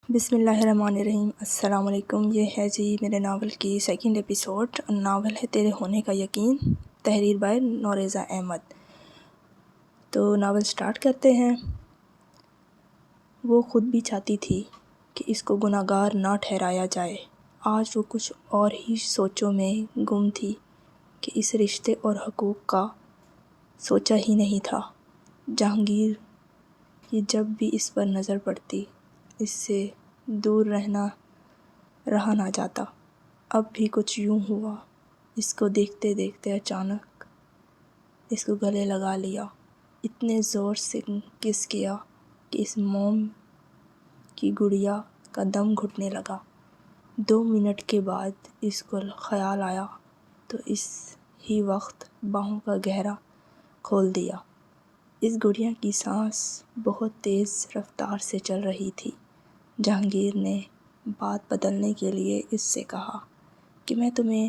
بسم اللہ الرحمن الرحیم۔ السلام علیکم۔ یہ ہے جی میرے ناول کی سیکنڈ ایپیسوڈ۔ ناول ہے تیرے ہونے کا یقین، تحریر بائے نوریزہ احمد۔ تو ناول سٹارٹ کرتے ہیں۔ وہ خود بھی چاہتی تھی کہ اس کو گناہ گار نہ ٹھہرایا جائے۔ آج وہ کچھ اور ہی سوچوں میں گم تھی کہ اس رشتے اور حقوق کا سوچا ہی نہیں تھا۔ جہانگیر کی جب بھی اس پر نظر پڑتی اس سے دور رہا نہ جاتا۔ اب بھی کچھ یوں ہوا، اس کو دیکھتے دیکھتے اچانک اس کو گلے لگا لیا، اتنے زور سے کس کیا کہ اس موم کی گڑیا کا دم گھٹنے لگا۔ 2 منٹ کے بعد اس کو خیال آیا تو اس ہی وقت باہوں کا گہرا کھول دیا۔ اس گڑیا کی سانس بہت تیز رفتار سے چل رہی تھی۔ جہانگیر نے بات بدلنے کے لیے اس سے کہا کہ میں تمہیں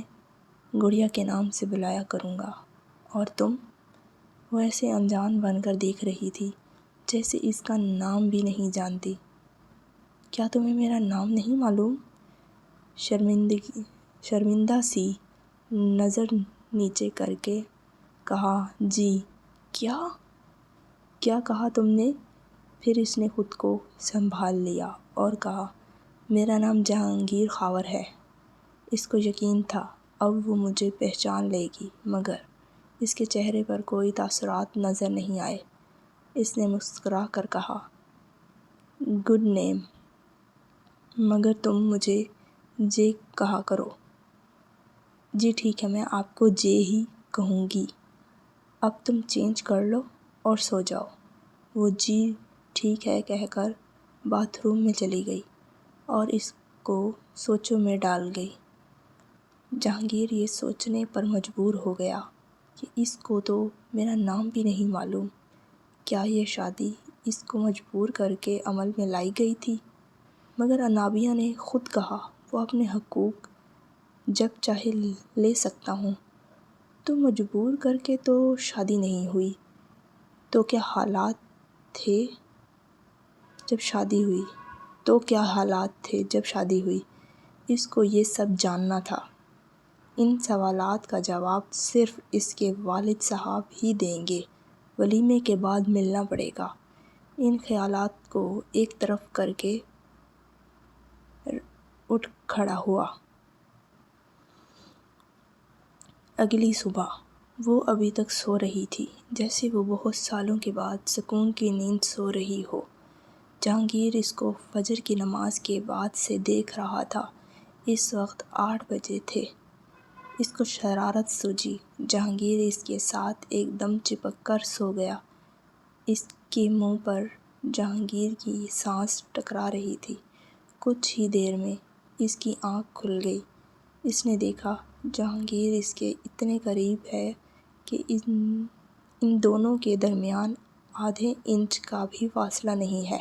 گڑیا کے نام سے بلایا کروں گا، اور تم؟ وہ ایسے انجان بن کر دیکھ رہی تھی جیسے اس کا نام بھی نہیں جانتی۔ کیا تمہیں میرا نام نہیں معلوم؟ شرمندہ سی نظر نیچے کر کے کہا، جی۔ کیا کہا تم نے؟ پھر اس نے خود کو سنبھال لیا اور کہا، میرا نام جہانگیر خاور ہے۔ اس کو یقین تھا اب وہ مجھے پہچان لے گی، مگر اس کے چہرے پر کوئی تاثرات نظر نہیں آئے۔ اس نے مسکرا کر کہا، گڈ نیم، مگر تم مجھے جے کہا کرو۔ جی ٹھیک ہے، میں آپ کو جے ہی کہوں گی۔ اب تم چینج کر لو اور سو جاؤ۔ وہ جی ٹھیک ہے کہہ کر باتھ روم میں چلی گئی اور اس کو سوچوں میں ڈال گئی۔ جہانگیر یہ سوچنے پر مجبور ہو گیا کہ اس کو تو میرا نام بھی نہیں معلوم۔ کیا یہ شادی اس کو مجبور کر کے عمل میں لائی گئی تھی؟ مگر انابیہ نے خود کہا وہ اپنے حقوق جب چاہے لے سکتا ہوں، تو مجبور کر کے تو شادی نہیں ہوئی۔ تو کیا حالات تھے جب شادی ہوئی؟ اس کو یہ سب جاننا تھا۔ ان سوالات کا جواب صرف اس کے والد صاحب ہی دیں گے۔ ولیمے کے بعد ملنا پڑے گا۔ ان خیالات کو ایک طرف کر کے اٹھ کھڑا ہوا۔ اگلی صبح وہ ابھی تک سو رہی تھی جیسے وہ بہت سالوں کے بعد سکون کی نیند سو رہی ہو۔ جہانگیر اس کو فجر کی نماز کے بعد سے دیکھ رہا تھا۔ اس وقت 8 بجے تھے۔ اس کو شرارت سوجی۔ جہانگیر اس کے ساتھ ایک دم چپک کر سو گیا۔ اس کے منہ پر جہانگیر کی سانس ٹکرا رہی تھی۔ کچھ ہی دیر میں اس کی آنکھ کھل گئی۔ اس نے دیکھا جہانگیر اس کے اتنے قریب ہے کہ ان دونوں کے درمیان آدھے انچ کا بھی فاصلہ نہیں ہے۔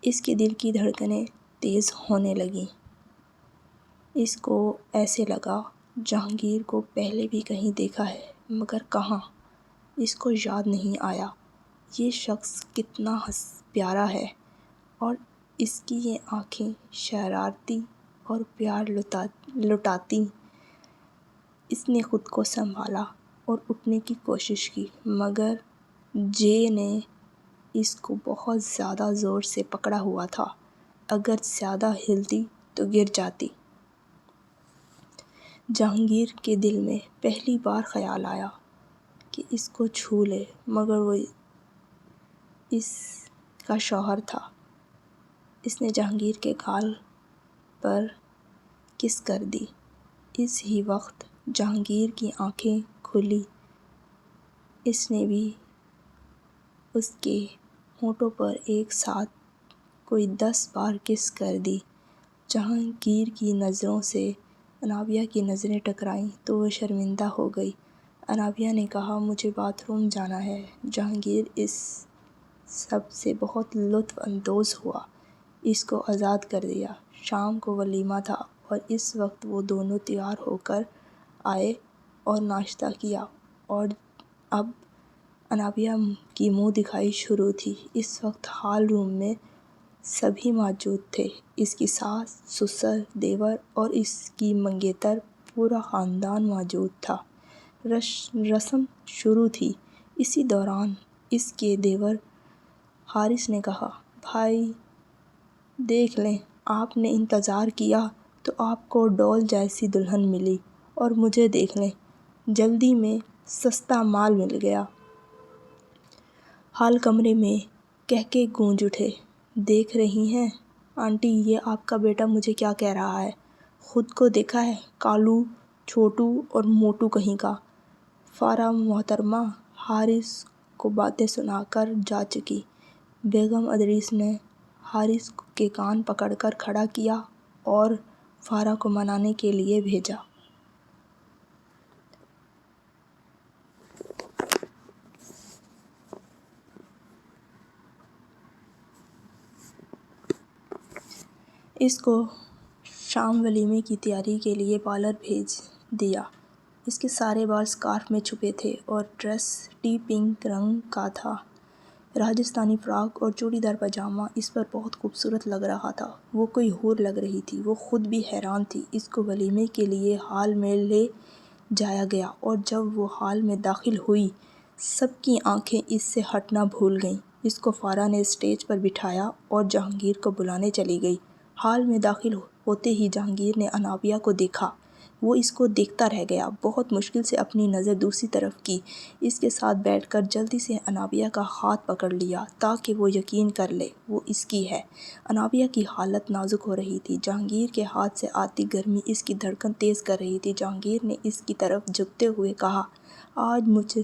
اس کے دل کی دھڑکنیں تیز ہونے لگیں۔ اس کو ایسے لگا جہانگیر کو پہلے بھی کہیں دیکھا ہے، مگر کہاں؟ اس کو یاد نہیں آیا۔ یہ شخص کتنا پیارا ہے، اور اس کی یہ آنکھیں شرارتی اور پیار لٹاتی۔ اس نے خود کو سنبھالا اور اٹھنے کی کوشش کی، مگر جے نے اس کو بہت زیادہ زور سے پکڑا ہوا تھا۔ اگر زیادہ ہلتی تو گر جاتی۔ جہانگیر کے دل میں پہلی بار خیال آیا کہ اس کو چھو لے، مگر وہ اس کا شوہر تھا۔ اس نے جہانگیر کے گال پر کس کر دی۔ اس ہی وقت جہانگیر کی آنکھیں کھلیں۔ اس نے بھی اس کے ہونٹوں پر ایک ساتھ کوئی 10 بار کس کر دی۔ جہانگیر کی نظروں سے انابیہ کی نظریں ٹکرائیں تو وہ شرمندہ ہو گئی۔ انابیہ نے کہا، مجھے باتھ روم جانا ہے۔ جہانگیر اس سب سے بہت لطف اندوز ہوا۔ اس کو آزاد کر دیا۔ شام کو ولیمہ تھا اور اس وقت وہ دونوں تیار ہو کر آئے اور ناشتہ کیا، اور اب انابیہ کی منہ دکھائی شروع تھی۔ اس وقت ہال روم میں سبھی موجود تھے، اس کی ساس، سسر، دیور اور اس کی منگیتر، پورا خاندان موجود تھا۔ رسم شروع تھی۔ اسی دوران اس کے دیور حارث نے کہا، بھائی دیکھ لیں، آپ نے انتظار کیا تو آپ کو ڈول جیسی دلہن ملی، اور مجھے دیکھ لیں، جلدی میں سستا مال مل گیا۔ حال کمرے میں کہکے گونج اٹھے۔ دیکھ رہی ہیں آنٹی، یہ آپ کا بیٹا مجھے کیا کہہ رہا ہے؟ خود کو دیکھا ہے، کالو، چھوٹو اور موٹو کہیں کا۔ فارا محترمہ حارث کو باتیں سنا کر جا چکی۔ بیگم ادریس نے حارث کے کان پکڑ کر کھڑا کیا اور فارا کو منانے کے لیے بھیجا۔ اس کو شام ولیمے کی تیاری کے لیے پارلر بھیج دیا۔ اس کے سارے بال اسکارف میں چھپے تھے اور ڈریس ٹی پنک رنگ کا تھا۔ راجستھانی فراک اور چوڑی دار پاجامہ اس پر بہت خوبصورت لگ رہا تھا۔ وہ کوئی حور لگ رہی تھی۔ وہ خود بھی حیران تھی۔ اس کو ولیمے کے لیے ہال میں لے جایا گیا اور جب وہ ہال میں داخل ہوئی، سب کی آنکھیں اس سے ہٹنا بھول گئیں۔ اس کو فارا نے اسٹیج پر بٹھایا اور جہانگیر کو بلانے چلی گئی۔ ہال میں داخل ہوتے ہی جہانگیر نے انابیہ کو دیکھا۔ وہ اس کو دیکھتا رہ گیا۔ بہت مشکل سے اپنی نظر دوسری طرف کی۔ اس کے ساتھ بیٹھ کر جلدی سے انابیہ کا ہاتھ پکڑ لیا تاکہ وہ یقین کر لے وہ اس کی ہے۔ انابیہ کی حالت نازک ہو رہی تھی۔ جہانگیر کے ہاتھ سے آتی گرمی اس کی دھڑکن تیز کر رہی تھی۔ جہانگیر نے اس کی طرف جھکتے ہوئے کہا، آج مجھ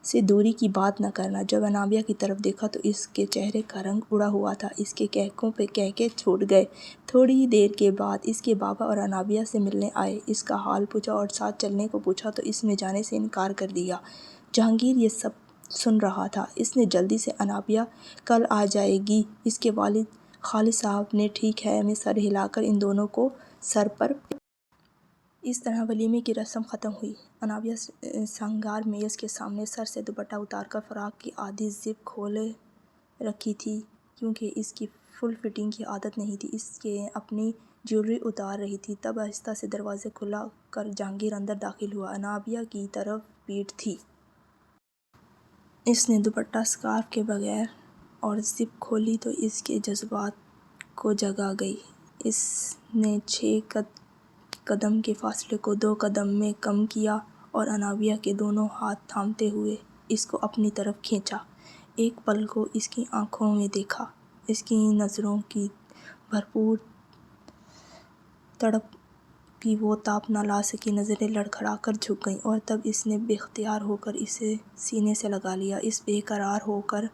سے دوری کی بات نہ کرنا۔ جب انابیہ کی طرف دیکھا تو اس کے چہرے کا رنگ اڑا ہوا تھا۔ اس کے کہکوں پہ کہکے چھوٹ گئے۔ تھوڑی دیر کے بعد اس کے بابا اور انابیہ سے ملنے آئے۔ اس کا حال پوچھا اور ساتھ چلنے کو پوچھا تو اس نے جانے سے انکار کر دیا۔ جہانگیر یہ سب سن رہا تھا۔ اس نے جلدی سے، انابیہ کل آ جائے گی۔ اس کے والد خالد صاحب نے ٹھیک ہے میں سر ہلا کر ان دونوں کو سر پر۔ اس طرح ولیمے کی رسم ختم ہوئی۔ انابیہ سنگار میز کے سامنے سر سے دوپٹہ اتار کر فراق کی آدھی زپ کھولے رکھی تھی کیونکہ اس کی فل فٹنگ کی عادت نہیں تھی۔ اس کے اپنی جیولری اتار رہی تھی۔ تب آہستہ سے دروازہ کھلا کر جہانگیر اندر داخل ہوا۔ انابیہ کی طرف پیٹھ تھی۔ اس نے دوپٹہ اسکارف کے بغیر اور زپ کھولی تو اس کے جذبات کو جگا گئی۔ اس نے 6 قدم کے فاصلے کو 2 قدم میں کم کیا اور انابیہ کے دونوں ہاتھ تھامتے ہوئے اس کو اپنی طرف کھینچا۔ ایک پل کو اس کی آنکھوں میں دیکھا۔ اس کی نظروں کی بھرپور تڑپ بھی وہ تاب نہ لا سکی۔ نظریں لڑکھڑا کر جھک گئیں اور تب اس نے بے اختیار ہو کر اسے سینے سے لگا لیا۔ اس بے قرار ہو کر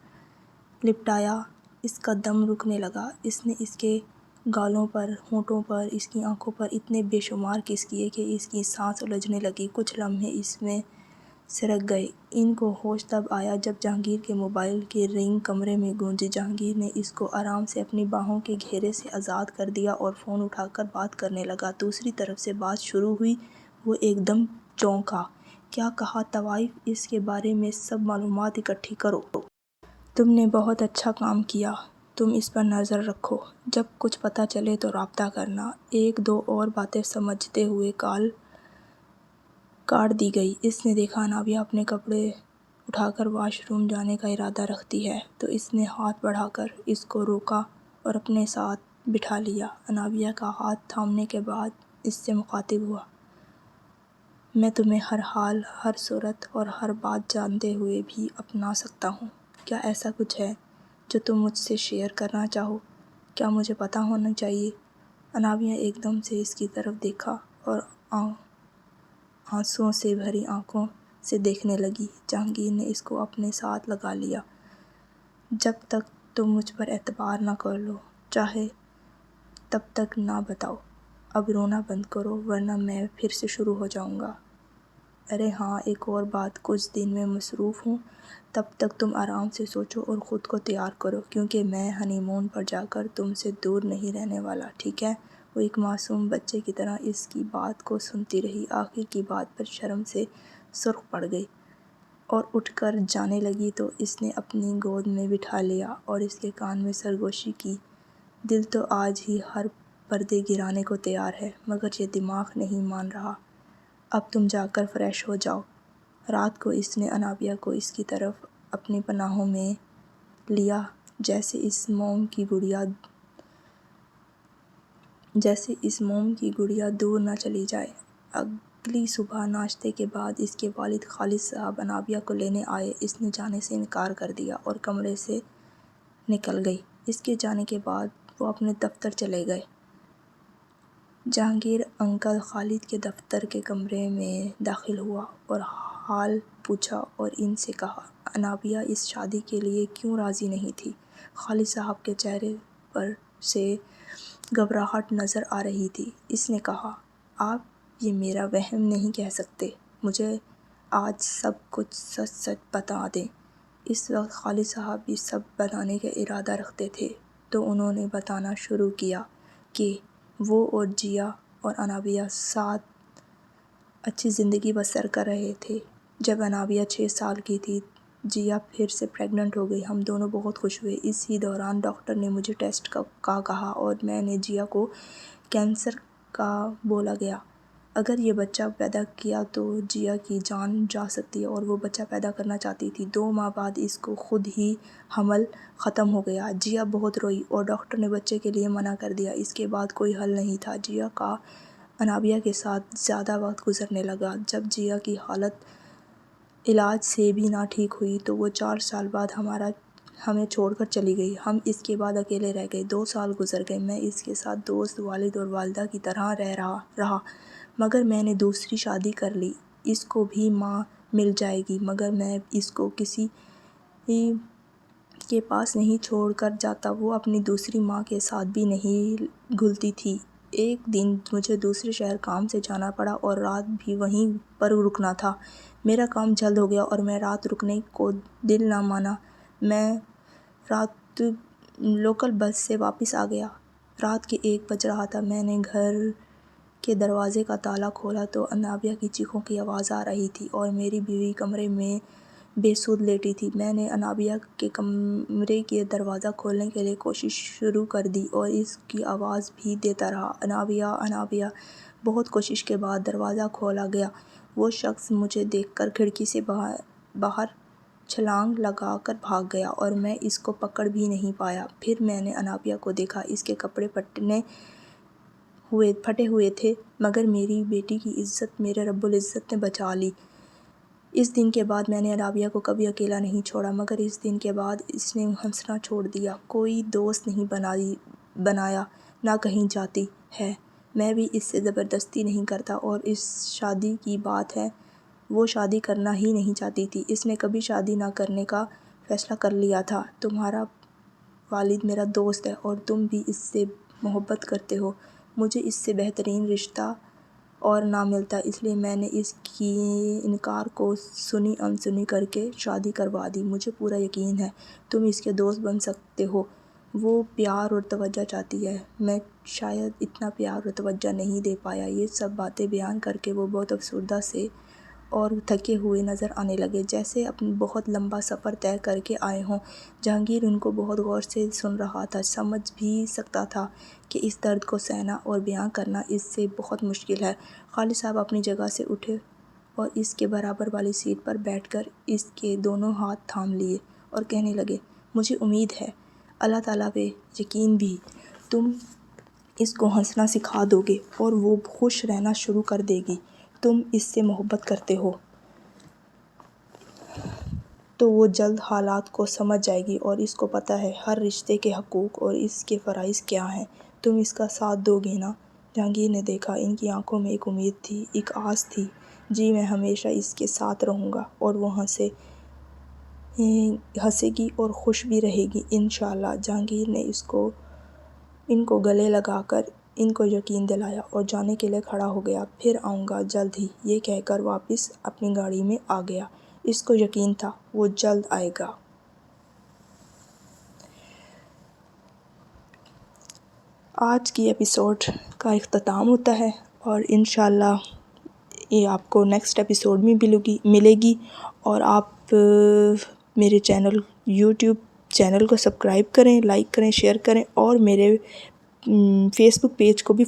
لپٹایا۔ اس کا دم رکنے لگا۔ اس نے اس کے گالوں پر، ہونٹوں پر، اس کی آنکھوں پر اتنے بے شمار کس کیے کہ اس کی سانس الجھنے لگی۔ کچھ لمحے اس میں سرک گئے۔ ان کو ہوش تب آیا جب جہانگیر کے موبائل کی رنگ کمرے میں گونجی۔ جہانگیر نے اس کو آرام سے اپنی باہوں کے گھیرے سے آزاد کر دیا اور فون اٹھا کر بات کرنے لگا۔ دوسری طرف سے بات شروع ہوئی۔ وہ ایک دم چونکا۔ کیا کہا طوائف، اس کے بارے میں سب معلومات اکٹھی کرو۔ تم نے بہت اچھا کام کیا۔ تم اس پر نظر رکھو۔ جب کچھ پتہ چلے تو رابطہ کرنا۔ 1-2 اور باتیں سمجھتے ہوئے کال کاٹ دی گئی۔ اس نے دیکھا انابیہ اپنے کپڑے اٹھا کر واش روم جانے کا ارادہ رکھتی ہے تو اس نے ہاتھ بڑھا کر اس کو روکا اور اپنے ساتھ بٹھا لیا۔ انابیہ کا ہاتھ تھامنے کے بعد اس سے مخاطب ہوا، میں تمہیں ہر حال، ہر صورت اور ہر بات جانتے ہوئے بھی اپنا سکتا ہوں۔ کیا ایسا کچھ ہے جو تم مجھ سے شیئر کرنا چاہو؟ کیا مجھے پتہ ہونا چاہیے؟ انابیہ ایک دم سے اس کی طرف دیکھا اور آنسوؤں سے بھری آنکھوں سے دیکھنے لگی۔ جہانگیر نے اس کو اپنے ساتھ لگا لیا۔ جب تک تم مجھ پر اعتبار نہ کر لو، چاہے تب تک نہ بتاؤ۔ اب رونا بند کرو ورنہ میں پھر سے شروع ہو جاؤں گا۔ ارے ہاں، ایک اور بات، کچھ دن میں مصروف ہوں۔ تب تک تم آرام سے سوچو اور خود کو تیار کرو کیونکہ میں ہنی مون پر جا کر تم سے دور نہیں رہنے والا، ٹھیک ہے؟ وہ ایک معصوم بچے کی طرح اس کی بات کو سنتی رہی۔ آخر کی بات پر شرم سے سرخ پڑ گئی اور اٹھ کر جانے لگی تو اس نے اپنی گود میں بٹھا لیا اور اس کے کان میں سرگوشی کی۔ دل تو آج ہی ہر پردے گرانے کو تیار ہے، مگر یہ دماغ نہیں مان رہا۔ اب تم جا کر فریش ہو جاؤ۔ رات کو اس نے انابیہ کو اس کی طرف اپنی پناہوں میں لیا، جیسے اس موم کی گڑیا دور نہ چلی جائے۔ اگلی صبح ناشتے کے بعد اس کے والد خالد صاحب انابیہ کو لینے آئے۔ اس نے جانے سے انکار کر دیا اور کمرے سے نکل گئی۔ اس کے جانے کے بعد وہ اپنے دفتر چلے گئے۔ جہانگیر انکل خالد کے دفتر کے کمرے میں داخل ہوا اور حال پوچھا اور ان سے کہا، انابیہ اس شادی کے لیے کیوں راضی نہیں تھی؟ خالد صاحب کے چہرے پر سے گھبراہٹ نظر آ رہی تھی۔ اس نے کہا، آپ یہ میرا وہم نہیں کہہ سکتے، مجھے آج سب کچھ سچ سچ بتا دیں۔ اس وقت خالد صاحب بھی سب بتانے کا ارادہ رکھتے تھے، تو انہوں نے بتانا شروع کیا کہ وہ اور جیا اور انابیہ ساتھ اچھی زندگی بسر کر رہے تھے۔ جب انابیہ 6 سال کی تھی، جیا پھر سے پریگننٹ ہو گئی۔ ہم دونوں بہت خوش ہوئے۔ اسی دوران ڈاکٹر نے مجھے ٹیسٹ کا کہا اور میں نے جیا کو کینسر کا بولا گیا۔ اگر یہ بچہ پیدا کیا تو جیا کی جان جا سکتی ہے اور وہ بچہ پیدا کرنا چاہتی تھی۔ 2 ماہ بعد اس کو خود ہی حمل ختم ہو گیا۔ جیا بہت روئی اور ڈاکٹر نے بچے کے لیے منع کر دیا۔ اس کے بعد کوئی حل نہیں تھا۔ جیا کا انابیہ کے ساتھ زیادہ وقت گزرنے لگا۔ جب جیا کی حالت علاج سے بھی نہ ٹھیک ہوئی تو وہ 4 سال بعد ہمیں چھوڑ کر چلی گئی۔ ہم اس کے بعد اکیلے رہ گئے۔ 2 سال گزر گئے۔ میں اس کے ساتھ دوست، والد اور والدہ کی طرح رہا، مگر میں نے دوسری شادی کر لی۔ اس کو بھی ماں مل جائے گی، مگر میں اس کو کسی کے پاس نہیں چھوڑ کر جاتا۔ وہ اپنی دوسری ماں کے ساتھ بھی نہیں گھلتی تھی۔ ایک دن مجھے دوسرے شہر کام سے جانا پڑا اور رات بھی وہیں پر رکنا تھا۔ میرا کام جلد ہو گیا اور میں رات رکنے کو دل نہ مانا۔ میں رات لوکل بس سے واپس آ گیا۔ رات کے 1 بج رہا تھا۔ میں نے گھر کے دروازے کا تالا کھولا تو انابیہ کی چیخوں کی آواز آ رہی تھی اور میری بیوی کمرے میں بے سود لیٹی تھی۔ میں نے انابیہ کے کمرے کے دروازہ کھولنے کے لیے کوشش شروع کر دی اور اس کی آواز بھی دیتا رہا، انابیہ، انابیہ۔ بہت کوشش کے بعد دروازہ کھولا گیا۔ وہ شخص مجھے دیکھ کر کھڑکی سے باہر چھلانگ لگا کر بھاگ گیا اور میں اس کو پکڑ بھی نہیں پایا۔ پھر میں نے انابیہ کو دیکھا۔ اس کے کپڑے پھٹے ہوئے تھے، مگر میری بیٹی کی عزت میرے رب العزت نے بچا لی۔ اس دن کے بعد میں نے انابیہ کو کبھی اکیلا نہیں چھوڑا، مگر اس دن کے بعد اس نے ہنسنا چھوڑ دیا، کوئی دوست نہیں بنایا، نہ کہیں جاتی ہے۔ میں بھی اس سے زبردستی نہیں کرتا اور اس شادی کی بات ہے، وہ شادی کرنا ہی نہیں چاہتی تھی۔ اس نے کبھی شادی نہ کرنے کا فیصلہ کر لیا تھا۔ تمہارا والد میرا دوست ہے اور تم بھی اس سے محبت کرتے ہو۔ مجھے اس سے بہترین رشتہ اور نہ ملتا، اس لیے میں نے اس کی انکار کو سنی انسنی کر کے شادی کروا دی۔ مجھے پورا یقین ہے تم اس کے دوست بن سکتے ہو۔ وہ پیار اور توجہ چاہتی ہے، میں شاید اتنا پیار اور توجہ نہیں دے پایا۔ یہ سب باتیں بیان کر کے وہ بہت افسردہ سے اور تھکے ہوئے نظر آنے لگے، جیسے بہت لمبا سفر طے کر کے آئے ہوں۔ جہانگیر ان کو بہت غور سے سن رہا تھا، سمجھ بھی سکتا تھا کہ اس درد کو سہنا اور بیان کرنا اس سے بہت مشکل ہے۔ خالد صاحب اپنی جگہ سے اٹھے اور اس کے برابر والی سیٹ پر بیٹھ کر اس کے دونوں ہاتھ تھام لیے اور کہنے لگے، مجھے امید ہے، اللہ تعالیٰ پہ یقین بھی، تم اس کو ہنسنا سکھا دو گے اور وہ خوش رہنا شروع کر دے گی۔ تم اس سے محبت کرتے ہو تو وہ جلد حالات کو سمجھ جائے گی اور اس کو پتہ ہے ہر رشتے کے حقوق اور اس کے فرائض کیا ہیں۔ تم اس کا ساتھ دو گے نا؟ جہانگیر نے دیکھا، ان کی آنکھوں میں ایک امید تھی، ایک آس تھی۔ جی، میں ہمیشہ اس کے ساتھ رہوں گا اور وہ ہنسے گی اور خوش بھی رہے گی انشاءاللہ۔ جہانگیر نے ان کو گلے لگا کر ان کو یقین دلایا اور جانے کے لیے کھڑا ہو گیا۔ پھر آؤں گا جلد ہی، یہ کہہ کر واپس اپنی گاڑی میں آ گیا۔ اس کو یقین تھا وہ جلد آئے گا۔ آج کی ایپیسوڈ کا اختتام ہوتا ہے اور انشاءاللہ یہ آپ کو نیکسٹ ایپیسوڈ میں ملے گی اور آپ میرے یوٹیوب چینل کو سبسکرائب کریں، لائک کریں، شیئر کریں اور میرے فیس بک پیج کو بھی